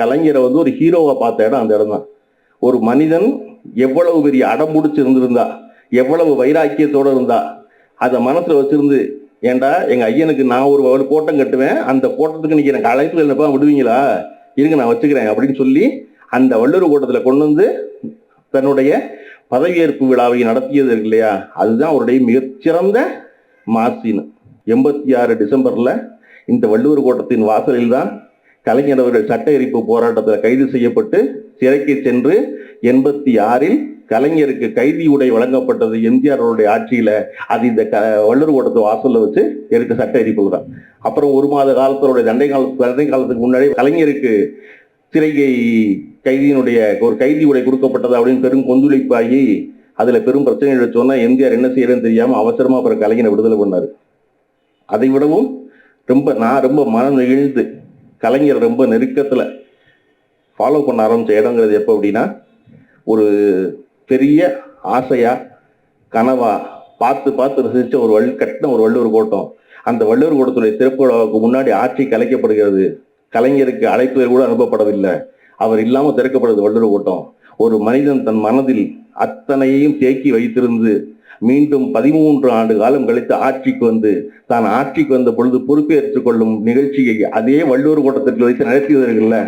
கலைஞரை வந்து ஒரு ஹீரோவா பார்த்த இடம் அந்த இடம் தான். ஒரு மனிதன் எவ்வளவு பெரிய அடம்புடிச்சு இருந்திருந்தா, எவ்வளவு வைராக்கியத்தோட இருந்தா, அதை மனசுல வச்சிருந்து, ஏண்டா எங்க ஐயனுக்கு நான் ஒரு கோட்டம் கட்டுவேன், அந்த கோட்டத்துக்கு நீங்க எனக்கு அழைப்பு என்னப்பா விடுவீங்களா, இருங்க நான் வச்சுக்கிறேன் அப்படின்னு சொல்லி அந்த வள்ளுவர் கோட்டத்துல கொண்டு வந்து தன்னுடைய பதவியேற்பு விழாவை நடத்தியது இருக்கு இல்லையா, அதுதான் அவருடைய மிகச்சிறந்த மாசின். 86 டிசம்பர்ல இந்த வள்ளுவர் கோட்டத்தின் வாசலில் தான் கலைஞர் அவர்கள் சட்ட எரிப்பு போராட்டத்தில் கைது செய்யப்பட்டு சிறைக்கு சென்று 86 கலைஞருக்கு கைதி உடை வழங்கப்பட்டது எம்ஜிஆர் அவருடைய ஆட்சியில. அது இந்த வள்ளுவர் கோட்டத்து வாசல்ல வச்சு எடுத்த சட்ட எரிப்பு தான். அப்புறம் 1 மாத காலத்தினுடைய தண்டை காலத்துக்கு முன்னாடி கலைஞருக்கு சிறை கைதியினுடைய ஒரு கைதி உடை கொடுக்கப்பட்டது அப்படின்னு பெரும் கொந்தளிப்பாகி அதுல பெரும் பிரச்சனைகள் வச்சோன்னா எம்ஜிஆர் என்ன செய்யறதுன்னு தெரியாம அவசரமா அப்புறம் கலைஞரை விடுதலை பண்ணாரு. அதை விடவும் நான் ரொம்ப மனம் நெகிழ்ந்து கலைஞர் ரொம்ப நெருக்கத்துல ஃபாலோ பண்ண ஆரம்பிச்ச இடங்கிறது எப்போ அப்படின்னா, ஒரு பெரிய ஆசையா கனவா பார்த்து ரசிச்ச ஒரு கட்டின ஒரு வள்ளுவர் கோட்டம். அந்த வள்ளுவர் கோட்டத்துடைய திறப்பு விழாவுக்கு முன்னாடி ஆட்சி கலைக்கப்படுகிறது. கலைஞருக்கு அழைப்புகள் கூட அனுப்பப்படவில்லை. அவர் இல்லாம திறக்கப்படுது வள்ளுவர் கோட்டம். ஒரு மனிதன் தன் மனதில் அத்தனையையும் தேக்கி வைத்திருந்து மீண்டும் 13 ஆண்டு காலம் கழித்து ஆட்சிக்கு வந்து தான் ஆட்சிக்கு வந்த பொழுது பொறுப்பேற்றுக் கொள்ளும் நிகழ்ச்சியை அதே வள்ளுவர் கோட்டத்திற்கு வைத்து நடத்தியவர்கள்ல.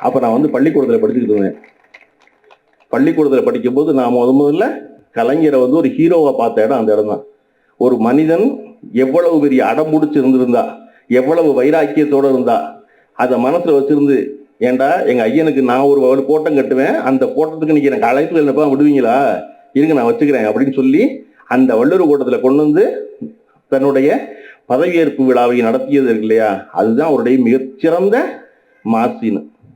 அப்ப நான் வந்து பள்ளிக்கூடத்தில் படிச்சுக்கிட்டு இருந்தேன். பள்ளிக்கூடத்தில் படிக்கும் போது நான் முதல்ல கலைஞரை வந்து ஒரு ஹீரோவா பார்த்த இடம் அந்த இடம் தான். ஒரு மனிதன் எவ்வளவு பெரிய அடம்புடிச்சு இருந்திருந்தா, எவ்வளவு வைராக்கியத்தோட இருந்தா, அதை மனசுல வச்சிருந்து, ஏண்டா எங்க ஐயனுக்கு நான் ஒரு கோட்டம் கட்டுவேன், அந்த கோட்டத்துக்கு நீங்க எனக்கு அழைப்பு என்னப்பா விடுவீங்களா, இருங்க நான் வச்சுக்கிறேன் அப்படின்னு சொல்லி அந்த வள்ளுவர் கோட்டத்துல கொண்டு வந்து தன்னுடைய பதவியேற்பு விழாவை நடத்தியது இருக்கு இல்லையா, அதுதான் அவருடைய மிகச்சிறந்த மாசின்.